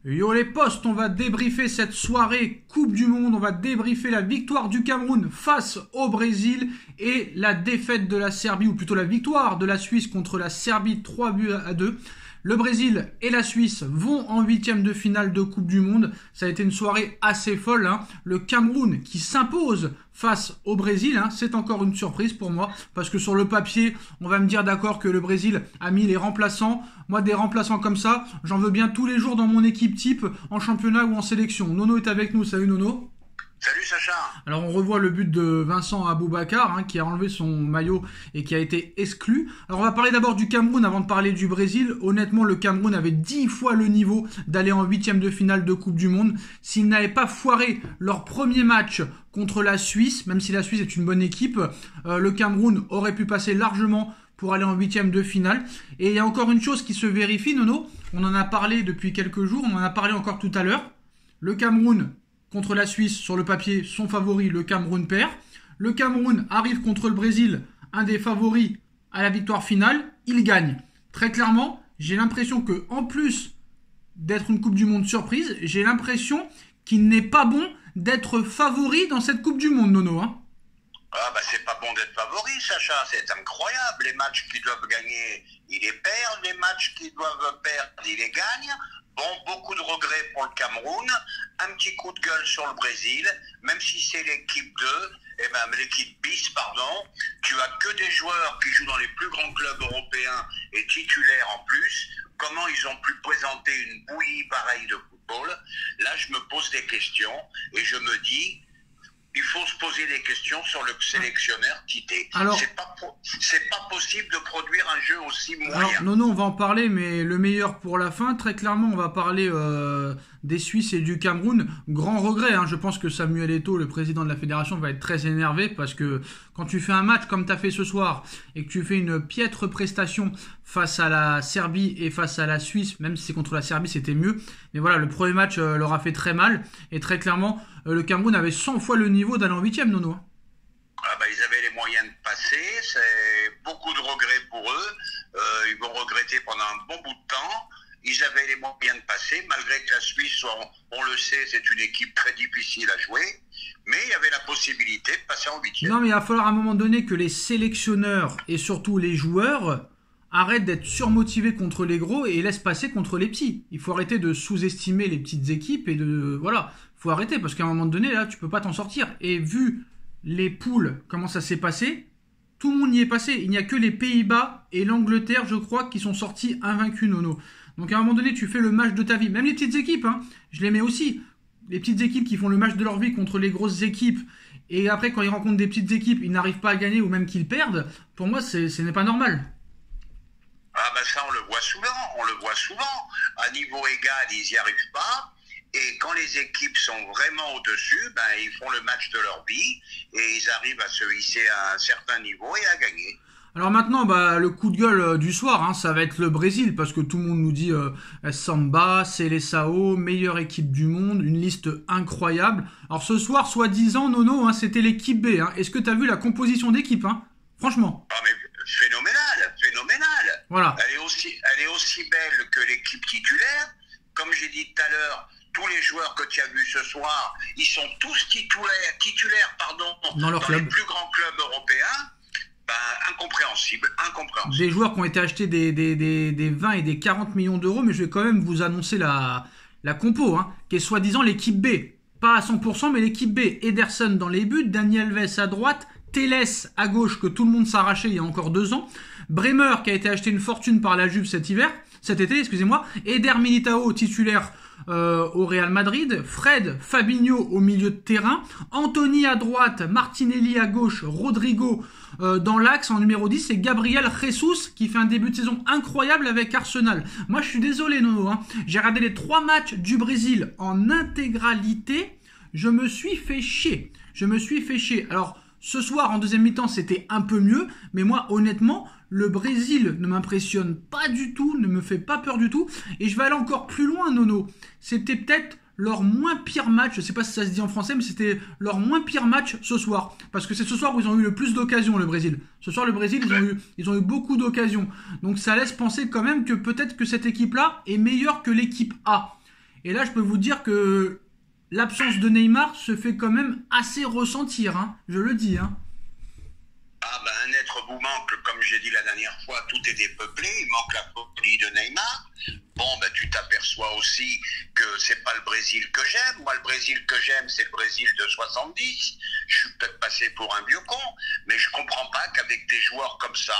Yo les postes, on va débriefer cette soirée Coupe du Monde, on va débriefer la victoire du Cameroun face au Brésil et la défaite de la Serbie, ou plutôt la victoire de la Suisse contre la Serbie 3-2. Le Brésil et la Suisse vont en huitième de finale de Coupe du Monde. Ça a été une soirée assez folle, hein. Le Cameroun qui s'impose face au Brésil, hein. C'est encore une surprise pour moi, parce que sur le papier, on va me dire d'accord que le Brésil a mis les remplaçants. Moi, des remplaçants comme ça, j'en veux bien tous les jours dans mon équipe type, en championnat ou en sélection. Nono est avec nous, salut Nono. Salut Sacha. Alors on revoit le but de Vincent Aboubakar, hein, qui a enlevé son maillot et qui a été exclu. Alors on va parler d'abord du Cameroun avant de parler du Brésil. Honnêtement, le Cameroun avait 10 fois le niveau d'aller en huitième de finale de Coupe du Monde. S'ils n'avaient pas foiré leur premier match contre la Suisse, même si la Suisse est une bonne équipe, le Cameroun aurait pu passer largement pour aller en huitième de finale. Et il y a encore une chose qui se vérifie, Nono. On en a parlé depuis quelques jours, on en a parlé encore tout à l'heure. Le Cameroun contre la Suisse, sur le papier, son favori, le Cameroun perd. Le Cameroun arrive contre le Brésil, un des favoris à la victoire finale, il gagne. Très clairement, j'ai l'impression que, en plus d'être une Coupe du Monde surprise, j'ai l'impression qu'il n'est pas bon d'être favori dans cette Coupe du Monde, Nono, hein. Ah bah c'est pas bon d'être favori, Sacha, c'est incroyable. Les matchs qu'ils doivent gagner, ils les perdent. Les matchs qu'ils doivent perdre, ils les gagnent. Bon, beaucoup de regrets pour le Cameroun. Un petit coup de gueule sur le Brésil. Même si c'est l'équipe 2, l'équipe bis, pardon. Tu as que des joueurs qui jouent dans les plus grands clubs européens et titulaires en plus. Comment ils ont pu présenter une bouillie pareille de football? Là, je me pose des questions et je me dis, il faut se poser des questions sur le sélectionneur Tite. Alors, c'est pas possible de produire un jeu aussi moyen. Alors, non, on va en parler, mais le meilleur pour la fin. Très clairement, on va parler des Suisses et du Cameroun. Grand regret, hein. Je pense que Samuel Eto'o, le président de la fédération, va être très énervé parce que quand tu fais un match comme tu as fait ce soir et que tu fais une piètre prestation face à la Serbie et face à la Suisse, même si c'est contre la Serbie, c'était mieux. Mais voilà, le premier match leur a fait très mal. Et très clairement, le Cameroun avait 100 fois le niveau d'aller en huitième, Nono. Ah bah, ils avaient les moyens de passer, c'est beaucoup de regrets pour eux, ils vont regretter pendant un bon bout de temps. Ils avaient les moyens de passer, malgré que la Suisse, on le sait, c'est une équipe très difficile à jouer, mais il y avait la possibilité de passer en huitième. Non, mais il va falloir à un moment donné que les sélectionneurs et surtout les joueurs arrêtent d'être surmotivés contre les gros et laissent passer contre les petits. Il faut arrêter de sous-estimer les petites équipes et voilà, faut arrêter parce qu'à un moment donné, là, tu peux pas t'en sortir. Et vu les poules, comment ça s'est passé, tout le monde y est passé. Il n'y a que les Pays-Bas et l'Angleterre, je crois, qui sont sortis invaincus, Nono. Donc à un moment donné, tu fais le match de ta vie. Même les petites équipes, hein, je les mets aussi. Les petites équipes qui font le match de leur vie contre les grosses équipes. Et après, quand ils rencontrent des petites équipes, ils n'arrivent pas à gagner ou même qu'ils perdent. Pour moi, ce n'est pas normal. Ah ben ça, on le voit souvent. À niveau égal, ils n'y arrivent pas. Et quand les équipes sont vraiment au-dessus, ils font le match de leur vie et ils arrivent à se hisser à un certain niveau et à gagner. Alors maintenant, le coup de gueule du soir, hein, ça va être le Brésil, parce que tout le monde nous dit Samba, Seleção, meilleure équipe du monde, une liste incroyable. Alors ce soir, soi-disant, Nono, hein, c'était l'équipe B. Hein. Est-ce que tu as vu la composition d'équipe, hein? Franchement. Ah mais phénoménal. Voilà. Elle est aussi belle que l'équipe titulaire. Comme j'ai dit tout à l'heure, tous les joueurs que tu as vus ce soir, ils sont tous titulaires dans leur club. Les plus grands clubs européens. Incompréhensible. Des joueurs qui ont été achetés des 20 et des 40 millions d'euros, mais je vais quand même vous annoncer la compo, hein, qui est soi-disant l'équipe B. Pas à 100%, mais l'équipe B. Ederson dans les buts, Dani Alves à droite, Telles à gauche, que tout le monde s'arrachait il y a encore 2 ans, Bremer qui a été acheté une fortune par la Juve cet été, Eder Militao titulaire au Real Madrid, Fred, Fabinho au milieu de terrain, Anthony à droite, Martinelli à gauche, Rodrigo dans l'axe en numéro 10 et Gabriel Jesus qui fait un début de saison incroyable avec Arsenal. Moi je suis désolé Nono, hein. J'ai regardé les 3 matchs du Brésil en intégralité, je me suis fait chier. Alors ce soir en deuxième mi-temps c'était un peu mieux, mais moi honnêtement le Brésil ne m'impressionne pas du tout, ne me fait pas peur du tout. Et je vais aller encore plus loin, Nono. C'était peut-être leur moins pire match. Je ne sais pas si ça se dit en français, mais c'était leur moins pire match ce soir. Parce que c'est ce soir où ils ont eu le plus d'occasions, le Brésil. Ce soir, le Brésil, ils ont eu beaucoup d'occasions. Donc ça laisse penser quand même que peut-être que cette équipe-là est meilleure que l'équipe A. Et là, je peux vous dire que l'absence de Neymar se fait quand même assez ressentir, hein, je le dis. Hein. Ah ben un être vous manque, comme j'ai dit la dernière fois, tout est dépeuplé, il manque la folie de Neymar. Bon ben tu t'aperçois aussi que c'est pas le Brésil que j'aime. Moi le Brésil que j'aime c'est le Brésil de 70. Je suis peut-être passé pour un vieux con, mais je comprends pas qu'avec des joueurs comme ça,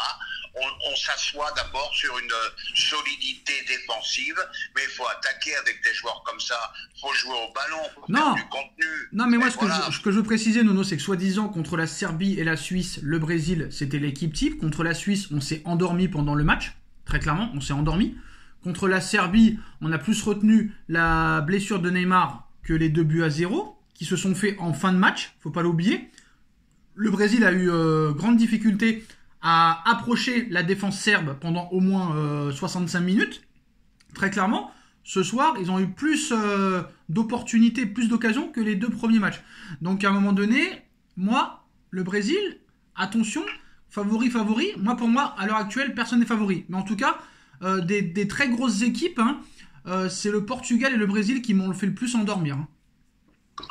on s'assoit d'abord sur une solidité défensive, mais il faut attaquer avec des joueurs comme ça, il faut jouer au ballon, il faut faire du contenu. Non, mais moi, voilà. ce que je veux préciser, Nono, c'est que soi-disant, contre la Serbie et la Suisse, le Brésil, c'était l'équipe type. Contre la Suisse, on s'est endormi pendant le match. Très clairement, on s'est endormi. Contre la Serbie, on a plus retenu la blessure de Neymar que les 2-0, qui se sont faits en fin de match, faut pas l'oublier. Le Brésil a eu grande difficulté à approcher la défense serbe pendant au moins 65 minutes. Très clairement, ce soir, ils ont eu plus d'opportunités, plus d'occasions que les 2 premiers matchs. Donc à un moment donné, moi, le Brésil, attention, favori. Moi, pour moi, à l'heure actuelle, personne n'est favori. Mais en tout cas, des très grosses équipes, hein, c'est le Portugal et le Brésil qui m'ont fait le plus endormir. Hein.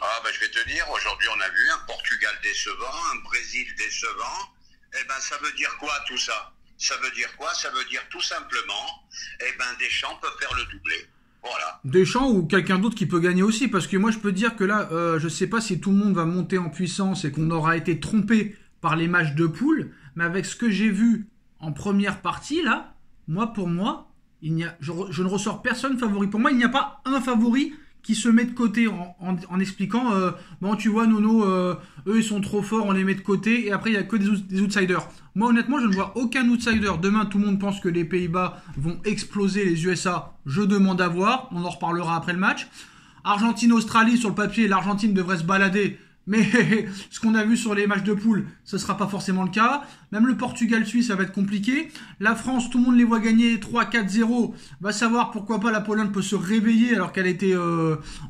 Ah ben je vais te dire, aujourd'hui on a vu un Portugal décevant, un Brésil décevant. Eh ben ça veut dire quoi tout ça? Ça veut dire quoi? Ça veut dire tout simplement, eh ben Deschamps peut faire le doublé. Voilà. Deschamps ou quelqu'un d'autre qui peut gagner aussi, parce que moi je peux dire que là, je sais pas si tout le monde va monter en puissance et qu'on aura été trompé par les matchs de poule, mais avec ce que j'ai vu en première partie là, pour moi, je ne ressors personne favori. Pour moi, il n'y a pas un favori qui se met de côté en expliquant bon tu vois Nono eux ils sont trop forts, on les met de côté et après il y a que des outsiders. Moi honnêtement je ne vois aucun outsider. Demain tout le monde pense que les Pays-Bas vont exploser les USA, je demande à voir, on en reparlera après le match. Argentine-Australie, sur le papier l'Argentine devrait se balader, mais ce qu'on a vu sur les matchs de poule, ce ne sera pas forcément le cas. Même le Portugal-Suisse, ça va être compliqué. La France, tout le monde les voit gagner 3-4-0. Va savoir pourquoi pas la Pologne peut se réveiller alors qu'elle était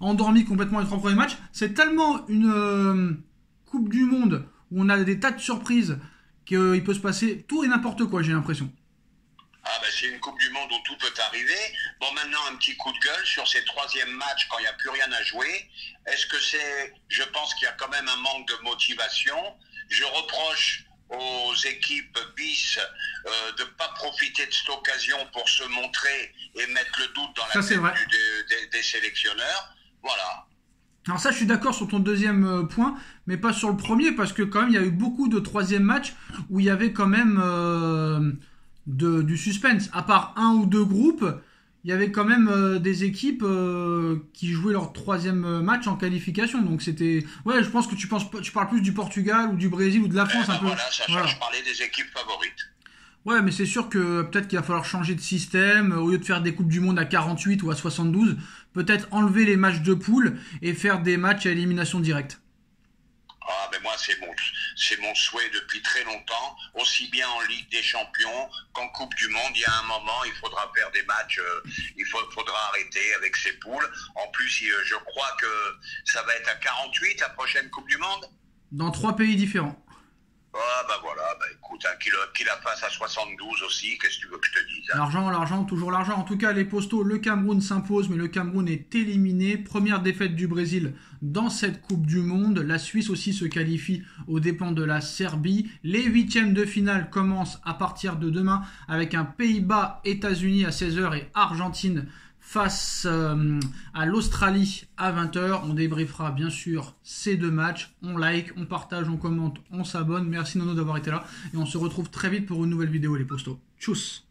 endormie complètement les 3 premiers matchs. C'est tellement une Coupe du Monde où on a des tas de surprises qu'il peut se passer tout et n'importe quoi, j'ai l'impression. Ah ben c'est une Coupe du Monde où tout peut arriver. Bon maintenant un petit coup de gueule sur ces 3e matchs quand il n'y a plus rien à jouer. Est-ce que je pense qu'il y a quand même un manque de motivation. Je reproche aux équipes bis de ne pas profiter de cette occasion pour se montrer et mettre le doute dans la tête des sélectionneurs. Voilà. Alors ça, je suis d'accord sur ton deuxième point, mais pas sur le premier, parce que quand même, il y a eu beaucoup de 3e matchs où il y avait quand même du suspense. À part 1 ou 2 groupes, il y avait quand même des équipes qui jouaient leur 3e match en qualification. Donc c'était... Ouais, je pense que tu parles plus du Portugal ou du Brésil ou de la France. Un peu. Voilà, je parlais des équipes favorites. Ouais, mais c'est sûr que peut-être qu'il va falloir changer de système. Au lieu de faire des Coupes du Monde à 48 ou à 72, peut-être enlever les matchs de poule et faire des matchs à élimination directe. Ah ben moi c'est mon souhait depuis très longtemps, aussi bien en Ligue des Champions qu'en Coupe du Monde. Il y a un moment, il faudra faire des matchs, il faudra arrêter avec ces poules. En plus, je crois que ça va être à 48 la prochaine Coupe du Monde. Dans 3 pays différents. Ah bah voilà, bah écoute, hein, qu'il la fasse à 72 aussi, qu'est-ce que tu veux que je te dise hein. L'argent, toujours l'argent. En tout cas, les Postos, le Cameroun s'impose, mais le Cameroun est éliminé. Première défaite du Brésil dans cette Coupe du Monde. La Suisse aussi se qualifie aux dépens de la Serbie. Les 8e de finale commencent à partir de demain avec un Pays-Bas-États-Unis à 16h et Argentine face à l'Australie à 20h. On débriefera bien sûr ces 2 matchs. On like, on partage, on commente, on s'abonne. Merci Nono d'avoir été là. Et on se retrouve très vite pour une nouvelle vidéo les Postos. Tchuss.